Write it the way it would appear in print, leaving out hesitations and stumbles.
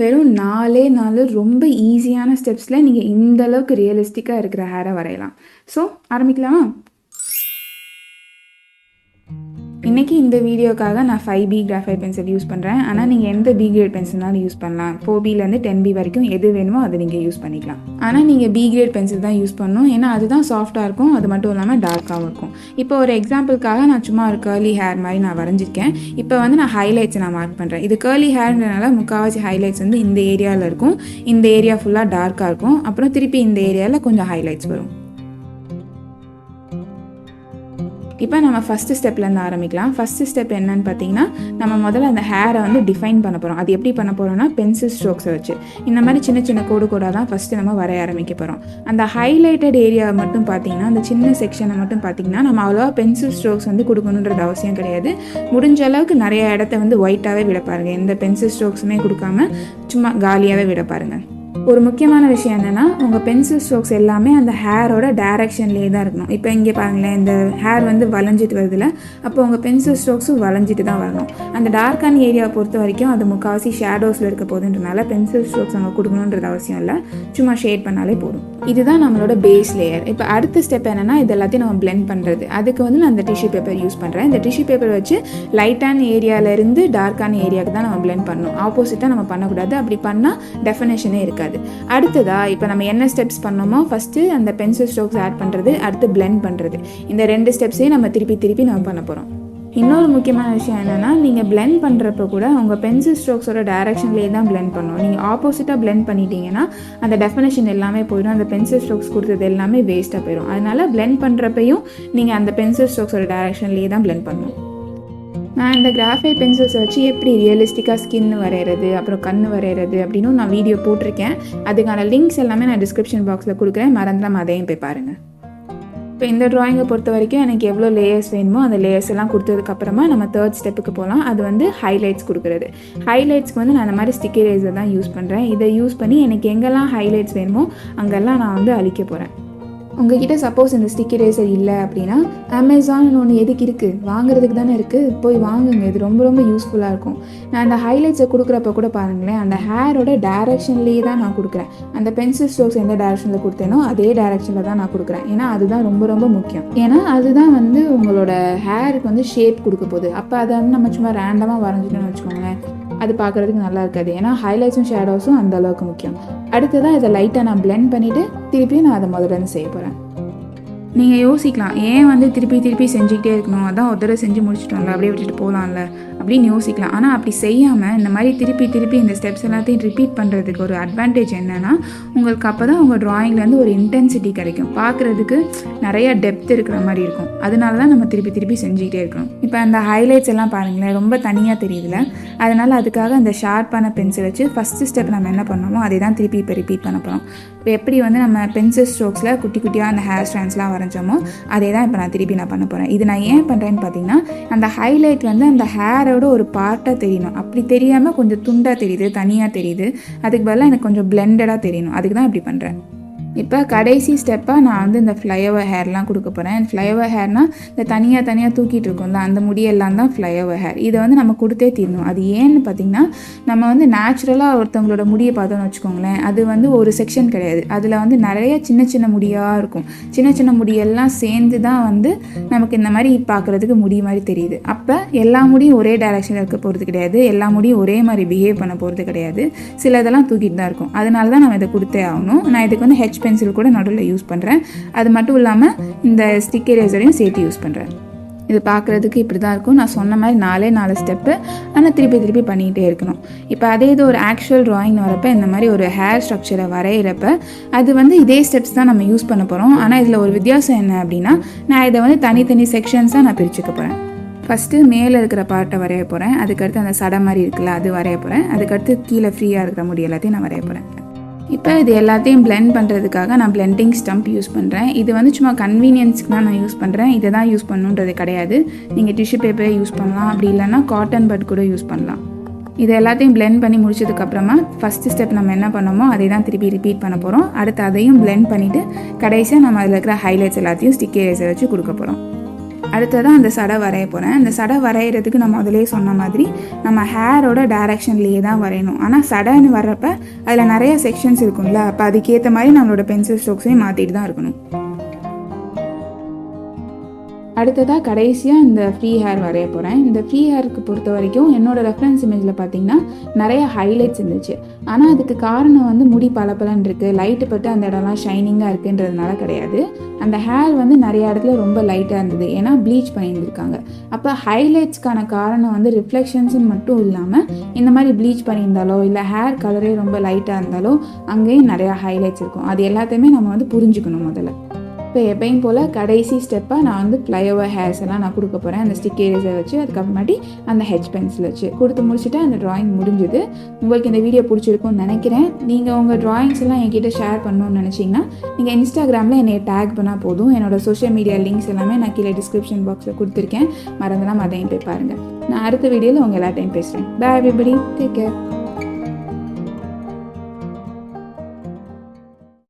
வெறும் 4 ரொம்ப ஈஸியான ஸ்டெப்ஸில் நீங்கள் இந்த அளவுக்கு ரியலிஸ்டிக்காக இருக்கிற ஹேரை வரையலாம். ஸோ ஆரம்பிக்கலாமா? இன்றைக்கி இந்த வீடியோக்காக நான் 5B கிராஃபைட் பென்சில் யூஸ் பண்ணுறேன். ஆனால் நீங்கள் எந்த B கிரேட் பென்சில்னாலும் யூஸ் பண்ணலாம். 4Bலேருந்து 10B வரைக்கும் எது வேணுமோ அதை நீங்கள் யூஸ் பண்ணிக்கலாம். ஆனால் நீங்கள் B கிரேட் பென்சில் தான் யூஸ் பண்ணணும். ஏன்னா அதுதான் சாஃப்டாக இருக்கும், அது மட்டும் இல்லாமல் டார்க்காகவும் இருக்கும். இப்போ ஒரு எக்ஸாம்பிளுக்காக நான் சும்மா ஒரு கேர்லி ஹேர் மாதிரி நான் வரைஞ்சிருக்கேன். இப்போ வந்து நான் ஹைலைட்ஸை நான் மார்க் பண்ணுறேன். இது கேர்லி ஹேர்ன்றனால முக்கால்வாசி ஹைலைட்ஸ் வந்து இந்த ஏரியாவில் இருக்கும். இந்த ஏரியா ஃபுல்லாக டார்க்காக இருக்கும். அப்புறம் திருப்பி இந்த ஏரியாவில் கொஞ்சம் ஹைலைட்ஸ் வரும். இப்போ நம்ம ஃபஸ்ட்டு ஸ்டெப்லேருந்து ஆரம்பிக்கலாம். ஃபஸ்ட்டு ஸ்டெப் என்னன்னு பார்த்தீங்கன்னா, நம்ம முதல்ல அந்த ஹேரை வந்து டிஃபைன் பண்ண போகிறோம். அது எப்படி பண்ண போகிறோம்னா, பென்சில் ஸ்ட்ரோக்ஸை வச்சு இந்த மாதிரி சின்ன சின்ன கோடாக தான் ஃபஸ்ட்டு நம்ம வரைய ஆரம்பிக்க போகிறோம். அந்த ஹைலைட்டட் ஏரியாவை மட்டும் பார்த்தீங்கன்னா, அந்த சின்ன செக்ஷனை மட்டும் பார்த்தீங்கன்னா, நம்ம அவ்வளோவா பென்சில் ஸ்ட்ரோக்ஸ் வந்து கொடுக்கணுன்றது அவசியம் கிடையாது. முடிஞ்ச அளவுக்கு நிறைய இடத்த வந்து ஒயிட்டாகவே விட பாருங்கள். எந்த பென்சில் ஸ்ட்ரோக்ஸுமே கொடுக்காம சும்மா காலியாகவே விட பாருங்கள். ஒரு முக்கியமான விஷயம் என்னென்னா, உங்கள் பென்சில் ஸ்ட்ரோக்ஸ் எல்லாமே அந்த ஹேரோட டைரக்ஷன்லேயே தான் இருக்கணும். இப்போ இங்கே பாருங்களேன், இந்த ஹேர் வந்து வளைஞ்சிட்டு வருதுல, அப்போ உங்கள் பென்சில் ஸ்ட்ரோக்ஸும் வளைஞ்சிட்டு தான் வரணும். அந்த டார்க்கான ஏரியாவை பொறுத்த வரைக்கும் அது முக்கால்வாசி ஷேடோஸில் இருக்க போதுன்றனால பென்சில் ஸ்ட்ரோக்ஸ் அங்கே கொடுக்கணுன்றது அவசியம் இல்லை. சும்மா ஷேட் பண்ணாலே போதும். இதுதான் நம்மளோட பேஸ் லேயர். இப்போ அடுத்த ஸ்டெப் என்னென்னா, இது எல்லாத்தையும் நம்ம பிளெண்ட் பண்ணுறது. அதுக்கு வந்து நான் இந்த டிஷ்யூ பேப்பர் யூஸ் பண்ணுறேன். இந்த டிஷ்யூ பேப்பர் வச்சு லைட்டான ஏரியாவிலேருந்து டார்க்கான ஏரியாவுக்கு தான் நம்ம பிளெண்ட் பண்ணணும். ஆப்போசிட்டாக நம்ம பண்ணக்கூடாது. அப்படி பண்ணால் டெஃபினேஷனே இருக்காது. அடுத்ததா இப்போ நம்ம என்ன ஸ்டெப்ஸ் பண்ணோமோ, ஃபஸ்ட்டு அந்த பென்சில் ஸ்ட்ரோக்ஸ் ஆட் பண்ணுறது, அடுத்து பிளெண்ட் பண்ணுறது. இந்த 2 ஸ்டெப்ஸையும் நம்ம திருப்பி நம்ம பண்ண போகிறோம். இன்னொரு முக்கியமான விஷயம் என்னென்னா, நீங்கள் பிளெண்ட் பண்ணுறப்ப கூட உங்கள் பென்சில் ஸ்ட்ரோக்ஸோட டைரக்ஷன்லேயே தான் பிளெண்ட் பண்ணணும். நீங்கள் ஆப்போசிட்டாக பிளெண்ட் பண்ணிட்டீங்கன்னா அந்த டெஃபினேஷன் எல்லாமே போயிடும். அந்த பென்சில் ஸ்ட்ரோக்ஸ் கொடுத்தது எல்லாமே வேஸ்ட்டாக போயிடும். அதனால் பிளெண்ட் பண்ணுறப்பையும் நீங்கள் அந்த பென்சில் ஸ்ட்ரோக்ஸோட டைரக்ஷன்லேயே தான் பிளெண்ட் பண்ணணும். நான் இந்த கிராஃபைட் பென்சில்ஸை வச்சு எப்படி ரியலிஸ்டிக்காக ஸ்கின் வரைகிறது, அப்புறம் கண் வரைகிறது அப்படின்னு நான் வீடியோ போட்டிருக்கேன். அதுக்கான லிங்க்ஸ் எல்லாமே நான் டிஸ்கிரிப்ஷன் பாக்ஸில் கொடுக்குறேன். மறந்துடாம அதையும் போய் பாருங்கள். இப்போ இந்த ட்ராயிங்கை பொறுத்த வரைக்கும் எனக்கு எவ்வளோ லேயர்ஸ் வேணுமோ அந்த லேயர்ஸ் எல்லாம் கொடுத்ததுக்கப்புறமா நம்ம 3rd ஸ்டெப்புக்கு போகலாம். அது வந்து ஹைலைட்ஸ் கொடுக்குறது. ஹைலைட்ஸ்க்கு வந்து நான் அந்த மாதிரி ஸ்டிக்கர் எரேசர் தான் யூஸ் பண்ணுறேன். இதை யூஸ் பண்ணி எனக்கு எங்கெல்லாம் ஹைலைட்ஸ் வேணுமோ அங்கெல்லாம் நான் வந்து அழிக்க போகிறேன். உங்ககிட்ட சப்போஸ் இந்த ஸ்டிக்கர் எரேசர் இல்லை அப்படின்னா, அமேசான் ஒன்று எதுக்கு இருக்குது, வாங்குறதுக்கு தானே இருக்குது, போய் வாங்குங்க. இது ரொம்ப யூஸ்ஃபுல்லாக இருக்கும். நான் அந்த ஹைலைட்ஸை கொடுக்குறப்ப கூட பாருங்களேன், அந்த ஹேரோட டைரக்ஷன்லேயே தான் நான் கொடுக்குறேன். அந்த பென்சில் ஸ்ட்ரோக்ஸ் எந்த டைரக்ஷனில் கொடுத்தேனோ அதே டைரக்ஷனில் தான் நான் கொடுக்குறேன். ஏன்னா அதுதான் ரொம்ப முக்கியம். ஏன்னா அதுதான் வந்து உங்களோட ஹேருக்கு வந்து ஷேப் கொடுக்க போகுது. அப்போ அதை வந்து நம்ம சும்மா ரேண்டமாக வரைஞ்சிட்டோன்னு வச்சுக்கோங்களேன், அது பார்க்குறதுக்கு நல்லா இருக்காது. ஏன்னா ஹைலைட்ஸும் ஷேடோஸும் அந்த அளவுக்கு முக்கியம். அடுத்ததான் இதை லைட்டாக நான் பிளெண்ட் பண்ணிவிட்டு திருப்பியும் நான் அதை முதல்ல செய்ய போகிறேன். நீங்கள் யோசிக்கலாம், ஏன் வந்து திருப்பி செஞ்சுக்கிட்டே இருக்கணும், அதான் ஒரு தடவை செஞ்சு முடிச்சுட்டோம்ல, அப்படியே விட்டுட்டு போகலாம்ல அப்படின்னு யோசிக்கலாம். ஆனால் அப்படி செய்யாமல் இந்த மாதிரி திருப்பி இந்த ஸ்டெப்ஸ் எல்லாத்தையும் ரிப்பீட் பண்ணுறதுக்கு ஒரு அட்வான்டேஜ் என்னென்னா, உங்களுக்கு அப்போ தான் உங்கள் ட்ராயிங்லேருந்து ஒரு இன்டென்சிட்டி கிடைக்கும். பார்க்குறதுக்கு நிறைய டெப்த் இருக்கிற மாதிரி இருக்கும். அதனால தான் நம்ம திருப்பி செஞ்சுக்கிட்டே இருக்கணும். இப்போ அந்த ஹைலைட்ஸ் எல்லாம் பாருங்களேன், ரொம்ப தனியாக தெரியுதுல. அதனால் அதுக்காக அந்த ஷார்ப்பான பென்சில் வச்சு ஃபஸ்ட்டு ஸ்டெப் நம்ம என்ன பண்ணோமோ அதை தான் திருப்பி இப்போ ரிப்பீட் பண்ண போகிறோம். இப்போ எப்படி வந்து நம்ம பென்சில் ஸ்ட்ரோக்ஸில் குட்டியாக அந்த ஹேர் ஸ்ட்ராண்ட்ஸ்லாம் வரைஞ்சோமோ அதே தான் இப்போ நான் திருப்பி பண்ண போகிறேன். இது நான் ஏன் பண்ணுறேன்னு பார்த்தீங்கன்னா, அந்த ஹைலைட் வந்து அந்த ஹேரோட ஒரு பார்ட்டாக தெரியணும். அப்படி தெரியாமல் கொஞ்சம் துண்டாக தெரியுது, தனியாக தெரியுது. அதுக்கு பதிலாக எனக்கு கொஞ்சம் பிளெண்டடாக தெரியணும். அதுக்கு தான் இப்படி பண்ணுறேன். இப்போ கடைசி ஸ்டெப்பாக நான் வந்து இந்த ஃப்ளைஓவர் ஹேர்லாம் கொடுக்க போகிறேன். ஃப்ளைஓவர் ஹேர்னால் இந்த தனியாக தூக்கிட்டு இருக்கோம்ல, அந்த முடியெல்லாம் தான் ஃப்ளைஓவர் ஹேர். இதை வந்து நம்ம கொடுத்தே தீரணும். அது ஏன்னு பார்த்திங்கன்னா, நம்ம வந்து நேச்சுரலாக ஒருத்தவங்களோட முடியை பார்த்தோன்னு வச்சுக்கோங்களேன், அது வந்து ஒரு செக்ஷன் கிடையாது. அதில் வந்து நிறைய சின்ன முடியாக இருக்கும். சின்ன முடியெல்லாம் சேர்ந்து தான் வந்து நமக்கு இந்த மாதிரி பார்க்குறதுக்கு முடி மாதிரி தெரியுது. அப்போ எல்லா முடியும் ஒரே டைரக்ஷனில் இருக்க போகிறது கிடையாது. எல்லா முடியும் ஒரே மாதிரி பிஹேவ் பண்ண போகிறது கிடையாது. சில இதெல்லாம் தூக்கிட்டு தான் இருக்கும். அதனால தான் நம்ம இதை கொடுத்தே ஆகணும். நான் இதுக்கு வந்து ஹெச் பென்சில் கூட நடுவில் யூஸ் பண்ணுறேன். அது மட்டும் இல்லாமல் இந்த ஸ்டிக்கர் எரேசரையும் சேர்த்து யூஸ் பண்ணுறேன். இது பார்க்குறதுக்கு இப்படி தான் இருக்கும். நான் சொன்ன மாதிரி 4 ஸ்டெப்பு, ஆனால் திருப்பி பண்ணிக்கிட்டே இருக்கணும். இப்போ அதே இது ஒரு ஆக்சுவல் ட்ராயிங் வரப்போ இந்த மாதிரி ஒரு ஹேர் ஸ்ட்ரக்சரை வரைகிறப்ப அது வந்து இதே ஸ்டெப்ஸ் தான் நம்ம யூஸ் பண்ண போகிறோம். ஆனால் இதில் ஒரு வித்தியாசம் என்ன அப்படின்னா, நான் இதை வந்து தனி செக்ஷன்ஸாக நான் பிரிச்சுக்க போகிறேன். ஃபஸ்ட்டு மேலே இருக்கிற பார்ட்டை வரைய போகிறேன். அதுக்கடுத்து அந்த சடை மாதிரி இருக்குல்ல அது வரைய போகிறேன். அதுக்கடுத்து கீழே ஃப்ரீயாக இருக்கிற முடி எல்லாத்தையும் நான் வரைய போகிறேன். இப்போ இது எல்லாத்தையும் பிளெண்ட் பண்ணுறதுக்காக நான் பிளெண்டிங் ஸ்டம்ப் யூஸ் பண்ணுறேன். இது வந்து சும்மா கன்வீனியன்ஸ்க்கு தான் நான் யூஸ் பண்ணுறேன். இதை தான் யூஸ் பண்ணணுன்றது கிடையாது. நீங்கள் டிஷ்யூ பேப்பரே யூஸ் பண்ணலாம், அப்படி இல்லைன்னா காட்டன் பட் கூட யூஸ் பண்ணலாம். இது எல்லாத்தையும் பிளெண்ட் பண்ணி முடிச்சதுக்கப்புறமா ஃபஸ்ட்டு ஸ்டெப் நம்ம என்ன பண்ணோமோ அதை தான் திருப்பி ரிப்பீட் பண்ண போகிறோம். அடுத்து அதையும் பிளெண்ட் பண்ணிவிட்டு கடைசியாக நம்ம அதில் இருக்கிற ஹைலைட்ஸ் எல்லாத்தையும் ஸ்டிக்கர் எரேசர் வச்சு கொடுக்க போகிறோம். அடுத்ததான் அந்த சடை வரைய போகிறேன். அந்த சடை வரைகிறதுக்கு நான் முதலே சொன்ன மாதிரி நம்ம ஹேரோட டைரக்ஷன்லேயே தான் வரையணும். ஆனால் சடைன்னு வர்றப்ப அதில் நிறைய செக்ஷன்ஸ் இருக்கும்ல, அப்போ அதுக்கேற்ற மாதிரி நம்மளோட பென்சில் ஸ்ட்ரோக்ஸையும் மாற்றிட்டு தான் இருக்கணும். அடுத்ததாக கடைசியாக இந்த ஃப்ரீ ஹேர் வரைய போகிறேன். இந்த ஃப்ரீ ஹேருக்கு பொறுத்த வரைக்கும் என்னோடய ரெஃபரன்ஸ் இமேஜில் பார்த்திங்கன்னா நிறைய ஹைலைட்ஸ் இருந்துச்சு. ஆனால் அதுக்கு காரணம் வந்து முடி பளபளன்னு இருக்குது, லைட்டு பட்டு அந்த இடம்லாம் ஷைனிங்காக இருக்குன்றதுனால கிடையாது. அந்த ஹேர் வந்து நிறைய இடத்துல ரொம்ப லைட்டாக இருந்தது, ஏன்னா ப்ளீச் பண்ணியிருந்திருக்காங்க. அப்போ ஹைலைட்ஸ்க்கான காரணம் வந்து ரிஃப்ளெக்ஷன்ஸ்ன்னு மட்டும் இல்லாமல் இந்த மாதிரி ப்ளீச் பண்ணியிருந்தாலோ இல்லை ஹேர் கலரே ரொம்ப லைட்டாக இருந்தாலோ அங்கேயும் நிறையா ஹைலைட்ஸ் இருக்கும். அது எல்லாத்தையுமே நம்ம வந்து புரிஞ்சுக்கணும் முதல்ல. இப்போ எப்பயும் போல் கடைசி ஸ்டெப்பாக நான் வந்து ஃப்ளைஓவர் ஹேர்ஸ் எல்லாம் நான் கொடுக்க போகிறேன். அந்த ஸ்டிக் ஏரேசர் வச்சு அதுக்கப்புறமாட்டி அந்த ஹெச் பென்சில் வச்சு கொடுத்து முடிச்சுட்டு அந்த ட்ராயிங் முடிஞ்சுது. உங்களுக்கு இந்த வீடியோ பிடிச்சிருக்கும்னு நினைக்கிறேன். நீங்கள் உங்கள் ட்ராயிங்ஸ் எல்லாம் என்கிட்ட ஷேர் பண்ணணும்னு நினச்சிங்கன்னா நீங்கள் இன்ஸ்டாகிராமில் என்னை டேக் பண்ணால் போதும். என்னோட சோஷியல் மீடியா லிங்க்ஸ் எல்லாமே நான் கீழே டிஸ்கிரிப்ஷன் பாக்ஸில் கொடுத்துருக்கேன், மறந்துடாம அதையும் போய் பாருங்கள். நான் அடுத்த வீடியோவில் உங்கள் எல்லாத்தையும் பேசுகிறேன். Bye everybody, take care.